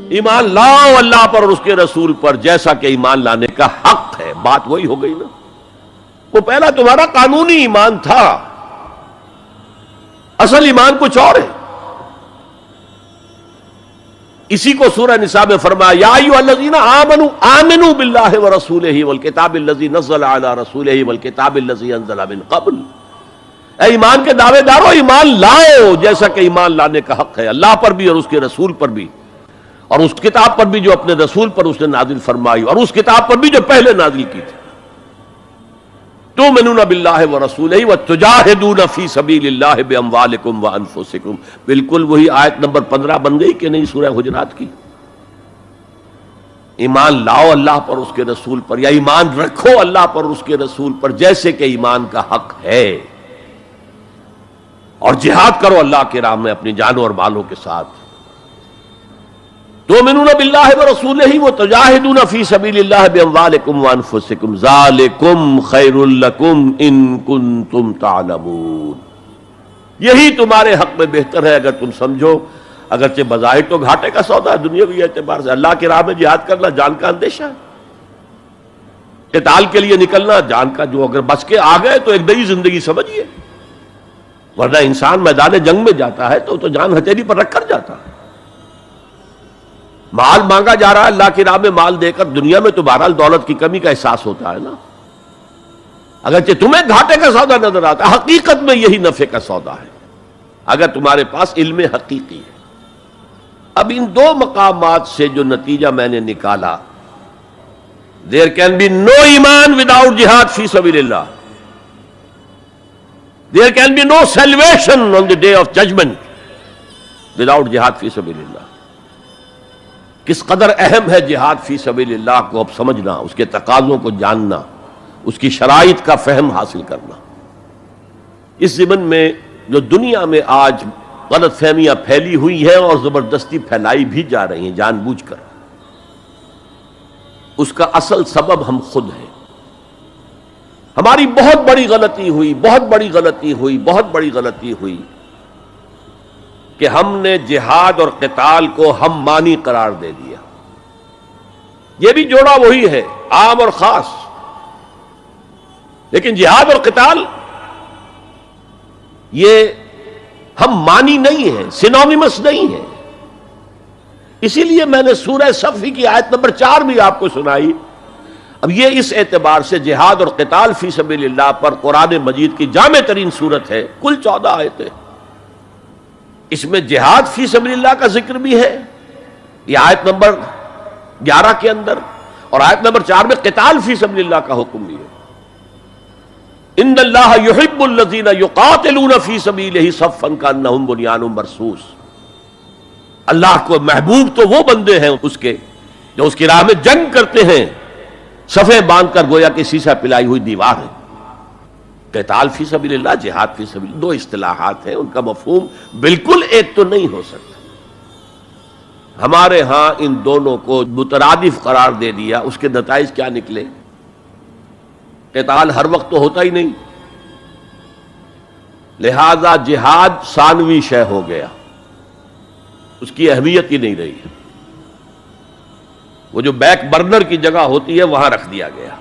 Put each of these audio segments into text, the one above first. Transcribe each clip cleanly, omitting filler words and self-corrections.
ایمان لاؤ اللہ پر اور اس کے رسول پر جیسا کہ ایمان لانے کا حق ہے. بات وہی ہو گئی نا. وہ پہلا تمہارا قانونی ایمان تھا، اصل ایمان کچھ اور ہے. اسی کو سورہ نساء میں فرمایا یا ایھا الذین آمنوا آمنوا باللہ ورسولہ والکتاب الذی نزل علی رسولہ والکتاب الذی انزل من قبل. اے ایمان کے دعوے دارو ایمان لاؤ جیسا کہ ایمان لانے کا حق ہے، اللہ پر بھی اور اس کے رسول پر بھی، اور اس کتاب پر بھی جو اپنے رسول پر اس نے نازل فرمائی، اور اس کتاب پر بھی جو پہلے نازل کی تھی. تؤمنون باللہ ورسولہ وتجاہدون فی سبیل اللہ باموالکم وانفسکم. بالکل وہی آیت نمبر 15 بن گئی کہ نہیں سورہ حجرات کی. ایمان لاؤ اللہ پر اس کے رسول پر، یا ایمان رکھو اللہ پر اس کے رسول پر جیسے کہ ایمان کا حق ہے، اور جہاد کرو اللہ کے راہ میں اپنی جانوں اور مالوں کے ساتھ. تؤمنون باللہ ورسولہ وتجاہدون فی سبیل اللہ باموالکم وانفسکم ذالکم خیر لکم ان کنتم تعلمون. یہی تمہارے حق میں بہتر ہے اگر تم سمجھو. اگرچہ بظاہر تو گھاٹے کا سودا ہے دنیاوی اعتبار سے. اللہ کی راہ میں جہاد کرنا جان کا اندیشہ ہے. قتال کے لیے نکلنا جان کا، جو اگر بچ کے آ گئے تو ایک نئی زندگی سمجھیے، ورنہ انسان میدان جنگ میں جاتا ہے تو جان ہتھیلی پر رکھ کر جاتا ہے. مال مانگا جا رہا ہے اللہ کی راہ میں، مال دے کر دنیا میں تو بہرحال دولت کی کمی کا احساس ہوتا ہے نا. اگرچہ تمہیں گھاٹے کا سودا نظر آتا ہے، حقیقت میں یہی نفع کا سودا ہے اگر تمہارے پاس علم حقیقی ہے. اب ان دو مقامات سے جو نتیجہ میں نے نکالا، there can be no ایمان without jihad فی سبیل اللہ. There can be no salvation on the day of judgment without jihad فی سبیل اللہ. کس قدر اہم ہے جہاد فی سبیل اللہ کو اب سمجھنا، اس کے تقاضوں کو جاننا، اس کی شرائط کا فہم حاصل کرنا. اس ضمن میں جو دنیا میں آج غلط فہمیاں پھیلی ہوئی ہیں اور زبردستی پھیلائی بھی جا رہی ہیں جان بوجھ کر، اس کا اصل سبب ہم خود ہیں. ہماری بہت بڑی غلطی ہوئی کہ ہم نے جہاد اور قتال کو ہم مانی قرار دے دیا. یہ بھی جوڑا وہی ہے، عام اور خاص. لیکن جہاد اور قتال یہ ہم مانی نہیں ہیں، سینونیمس نہیں ہیں. اسی لیے میں نے سورہ صفی کی آیت نمبر 4 بھی آپ کو سنائی. اب یہ اس اعتبار سے جہاد اور قتال فی سبیل اللہ پر قرآن مجید کی جامع ترین صورت ہے. کل 14 آیتیں، اس میں جہاد فی سبیل اللہ کا ذکر بھی ہے یہ آیت نمبر 11 کے اندر، اور آیت نمبر 4 میں قتال فی سبیل اللہ کا حکم بھی ہے. ان اللہ یحب الذین یقاتلون فی صفا صفا کانہم بنیان مرصوص. اللہ کو محبوب تو وہ بندے ہیں اس کے جو اس کی راہ میں جنگ کرتے ہیں صفیں باندھ کر گویا کہ سیسا پلائی ہوئی دیوار ہے. قتال فی سبیل اللہ، جہاد فی سبیل اللہ، دو اصطلاحات ہیں، ان کا مفہوم بالکل ایک تو نہیں ہو سکتا. ہمارے ہاں ان دونوں کو مترادف قرار دے دیا. اس کے نتائج کیا نکلے؟ قتال ہر وقت تو ہوتا ہی نہیں، لہذا جہاد ثانوی شے ہو گیا، اس کی اہمیت ہی نہیں رہی. وہ جو بیک برنر کی جگہ ہوتی ہے وہاں رکھ دیا گیا.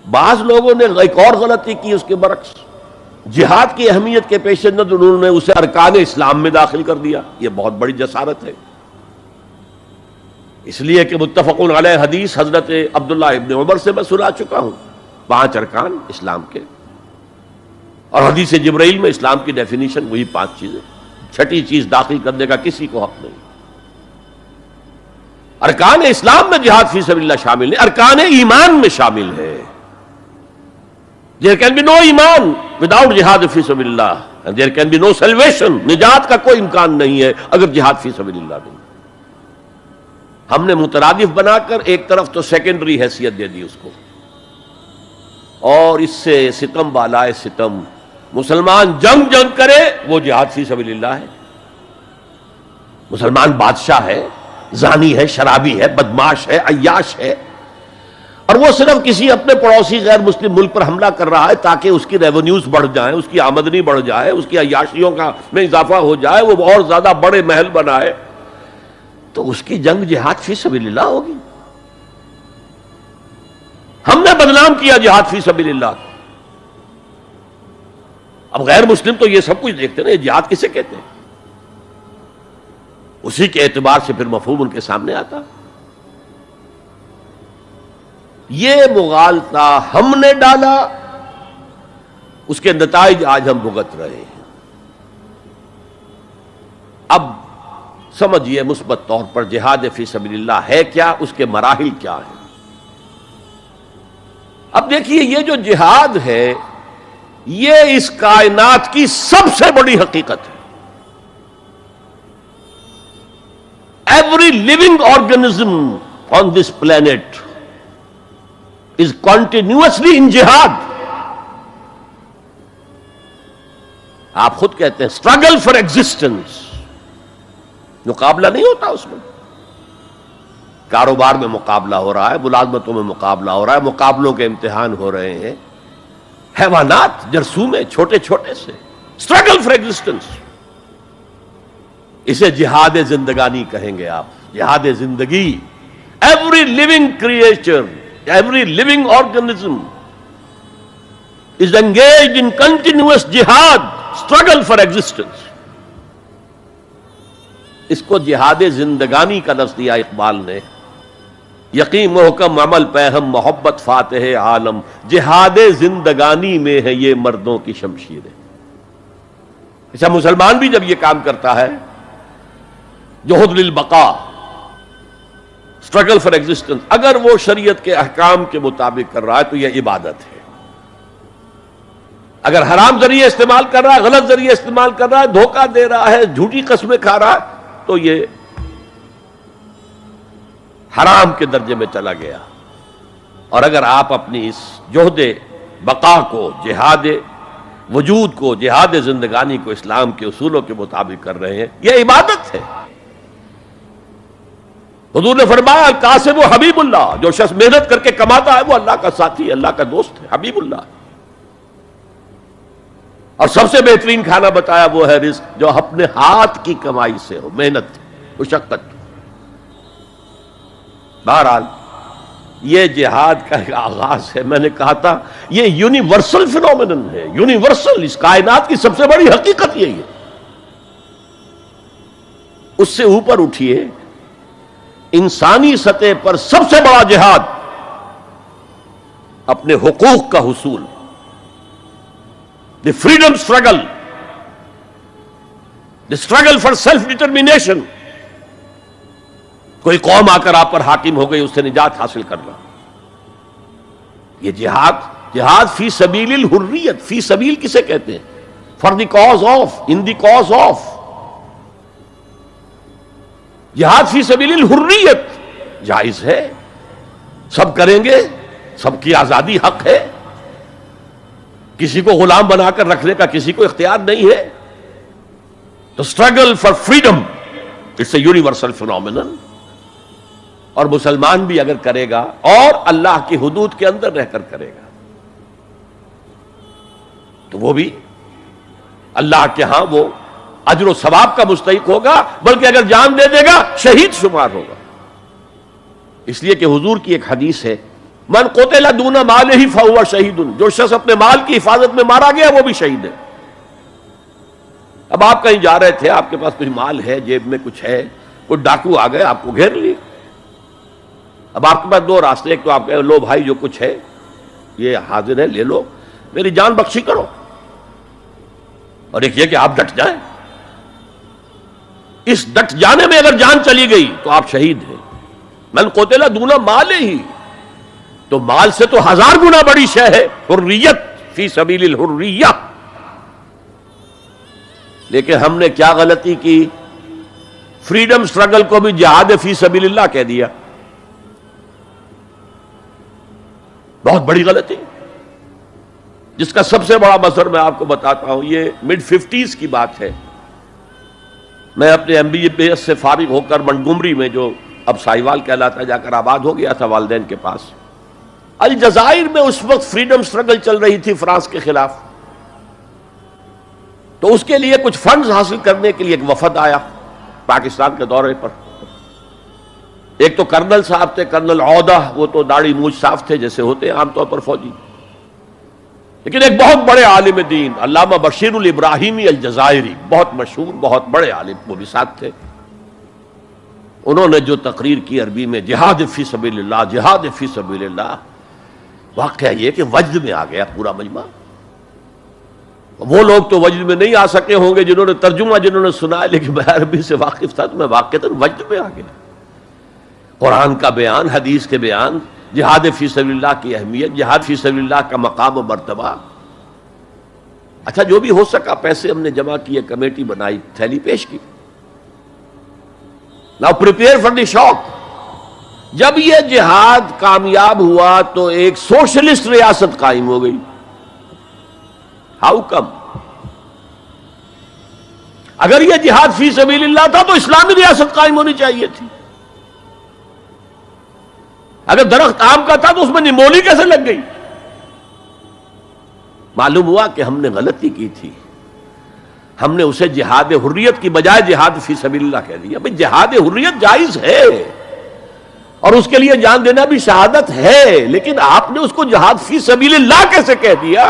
بعض لوگوں نے ایک اور غلطی کی اس کے برعکس، جہاد کی اہمیت کے پیش نظر انہوں نے اسے ارکان اسلام میں داخل کر دیا. یہ بہت بڑی جسارت ہے، اس لیے کہ متفقون علیہ حدیث حضرت عبداللہ ابن عمر سے میں سنا چکا ہوں 5 ارکان اسلام کے، اور حدیث جبرائیل میں اسلام کی ڈیفینیشن وہی 5 چیزیں. چھٹی چیز داخل کرنے کا کسی کو حق نہیں. ارکان اسلام میں جہاد فی سبیل اللہ شامل ہے، ارکان ایمان میں شامل ہے. There can be no ایمان without جہاد فی سبیل اللہ, and there can be no salvation. نجات کا کوئی امکان نہیں ہے اگر جہاد فی سبیل اللہ نہیں. ہم نے مترادف بنا کر ایک طرف تو سیکنڈری حیثیت دے دی اس کو, اور اس سے ستم بالائے ستم مسلمان جنگ کرے وہ جہاد فی سبیل اللہ ہے. مسلمان بادشاہ ہے, زانی ہے, شرابی ہے, بدماش ہے, عیاش ہے, اور وہ صرف کسی اپنے پڑوسی غیر مسلم ملک پر حملہ کر رہا ہے تاکہ اس کی ریونیوز بڑھ جائیں, اس کی آمدنی بڑھ جائے, اس کی عیاشیوں کا میں اضافہ ہو جائے, وہ اور زیادہ بڑے محل بنائے. تو اس کی جنگ جہاد فی سبیل اللہ ہوگی. ہم نے بدنام کیا جہاد فی سبیل اللہ. اب غیر مسلم تو یہ سب کچھ دیکھتے ہیں. جہاد کسے کہتے ہیں؟ اسی کے اعتبار سے پھر مفہوم ان کے سامنے آتا. یہ مغالطہ ہم نے ڈالا، اس کے نتائج آج ہم بھگت رہے ہیں. اب سمجھیے مثبت طور پر جہاد فی سبیل اللہ ہے کیا، اس کے مراحل کیا ہیں. اب دیکھیے یہ جو جہاد ہے یہ اس کائنات کی سب سے بڑی حقیقت ہے. Every living organism on this planet is continuously in jihad. آپ خود کہتے ہیں struggle for existence. مقابلہ نہیں ہوتا اس میں. کاروبار میں مقابلہ ہو رہا ہے، ملازمتوں میں مقابلہ ہو رہا ہے، مقابلوں کے امتحان ہو رہے ہیں. حیوانات جرثومے چھوٹے چھوٹے سے struggle for existence. اسے جہاد زندگانی کہیں گے آپ. جہاد زندگی. Every living creature, every living organism is engaged in continuous jihad, struggle for existence. اس کو جہاد زندگانی کا لفظ دیا اقبال نے. یقین محکم عمل پہم محبت فاتح عالم، جہاد زندگانی میں ہے یہ مردوں کی شمشیریں. ایسا مسلمان بھی جب یہ کام کرتا ہے جہد للبقاء، اسٹرگل فار ایگزسٹنس، اگر وہ شریعت کے احکام کے مطابق کر رہا ہے تو یہ عبادت ہے. اگر حرام ذریعے استعمال کر رہا ہے، غلط ذریعے استعمال کر رہا ہے، دھوکہ دے رہا ہے، جھوٹی قسمیں کھا رہا ہے، تو یہ حرام کے درجے میں چلا گیا. اور اگر آپ اپنی اس جہد بقا کو، جہاد وجود کو، جہاد زندگانی کو اسلام کے اصولوں کے مطابق کر رہے ہیں، یہ عبادت ہے. حضور نے فرمایا القاسم و حبیب اللہ، جو شخص محنت کر کے کماتا ہے وہ اللہ کا ساتھی، اللہ کا دوست ہے، حبیب اللہ. اور سب سے بہترین کھانا بتایا وہ ہے رزق جو اپنے ہاتھ کی کمائی سے ہو، محنت، مشقت. بہرحال یہ جہاد کا ایک آغاز ہے. میں نے کہا تھا یہ یونیورسل فینومینن ہے، یونیورسل. اس کائنات کی سب سے بڑی حقیقت یہی ہے. اس سے اوپر اٹھیے، انسانی سطح پر سب سے بڑا جہاد اپنے حقوق کا حصول، the freedom struggle, the struggle for self determination. کوئی قوم آ کر آپ پر حاکم ہو گئی، اس سے نجات حاصل کرنا. یہ جہاد فی سبیل الحریت. فی سبیل کسے کہتے ہیں؟ For the cause of, in the cause of. جہاد فی سبیل الحریت جائز ہے، سب کریں گے، سب کی آزادی حق ہے. کسی کو غلام بنا کر رکھنے کا کسی کو اختیار نہیں ہے. تو struggle for freedom it's a universal phenomenon. اور مسلمان بھی اگر کرے گا اور اللہ کی حدود کے اندر رہ کر کرے گا تو وہ بھی اللہ کے ہاں وہ اجر و ثواب کا مستحق ہوگا، بلکہ اگر جان دے دے گا شہید شمار ہوگا. اس لیے کہ حضور کی ایک حدیث ہے، من قتل دون مالہ فہو شہید. جو شخص اپنے مال کی حفاظت میں مارا گیا وہ بھی شہید ہے. اب آپ کہیں جا رہے تھے، آپ کے پاس کچھ مال ہے، جیب میں کچھ ہے، کوئی ڈاکو آ گئے، آپ کو گھیر لیے. اب آپ کے پاس دو راستے، ایک تو آپ کہیں لو بھائی جو کچھ ہے یہ حاضر ہے، لے لو، میری جان بخشی کرو. اور ایک یہ کہ آپ ڈٹ جائیں. اس ڈٹ جانے میں اگر جان چلی گئی تو آپ شہید ہیں. من قتل دون مالہ، تو مال سے تو 1000 گنا بڑی شے ہے حریت، فی سبیل الحریہ. لیکن ہم نے کیا غلطی کی؟ فریڈم سٹرگل کو بھی جہاد فی سبیل اللہ کہہ دیا. بہت بڑی غلطی، جس کا سب سے بڑا مظہر میں آپ کو بتاتا ہوں. یہ مڈ 50s کی بات ہے. میں اپنے MBA سے فارغ ہو کر منٹگومری میں، جو اب ساہیوال کہلاتا ہے، جا کر آباد ہو گیا تھا والدین کے پاس. الجزائر میں اس وقت فریڈم سٹرگل چل رہی تھی فرانس کے خلاف. تو اس کے لیے کچھ فنڈز حاصل کرنے کے لیے ایک وفد آیا پاکستان کے دورے پر. ایک تو کرنل صاحب تھے، کرنل عودہ، وہ تو داڑھی مونچھ صاف تھے جیسے ہوتے ہیں عام طور پر فوجی، لیکن ایک بہت بڑے عالم دین علامہ بشیر الابراہیمی الجزائری، بہت مشہور، بہت بڑے عالم، وہ بھی ساتھ تھے۔ انہوں نے جو تقریر کی عربی میں، جہاد فی سبیل اللہ، جہاد فی سبیل اللہ، واقعہ یہ کہ وجد میں آ گیا پورا مجمع۔ وہ لوگ تو وجد میں نہیں آ سکے ہوں گے جنہوں نے ترجمہ، جنہوں نے سنا ہے، لیکن میں عربی سے واقف تھا تو میں واقعتاً وجد میں آ گیا۔ قرآن کا بیان، حدیث کے بیان، جہاد فی سبیل اللہ کی اہمیت، جہاد فی سبیل اللہ کا مقام و مرتبہ۔ اچھا، جو بھی ہو سکا پیسے ہم نے جمع کیے، کمیٹی بنائی، تھیلی پیش کی۔ Now prepare for the shock۔ جب یہ جہاد کامیاب ہوا تو ایک سوشلسٹ ریاست قائم ہو گئی۔ How come? اگر یہ جہاد فی سبیل اللہ تھا تو اسلامی ریاست قائم ہونی چاہیے تھی۔ اگر درخت آم کا تھا تو اس میں نمولی کیسے لگ گئی؟ معلوم ہوا کہ ہم نے غلطی کی تھی، ہم نے اسے جہاد حریت کی بجائے جہاد فی سبیل اللہ کہہ دیا۔ بھئی جہاد حریت جائز ہے اور اس کے لیے جان دینا بھی شہادت ہے، لیکن آپ نے اس کو جہاد فی سبیل اللہ کیسے کہہ دیا؟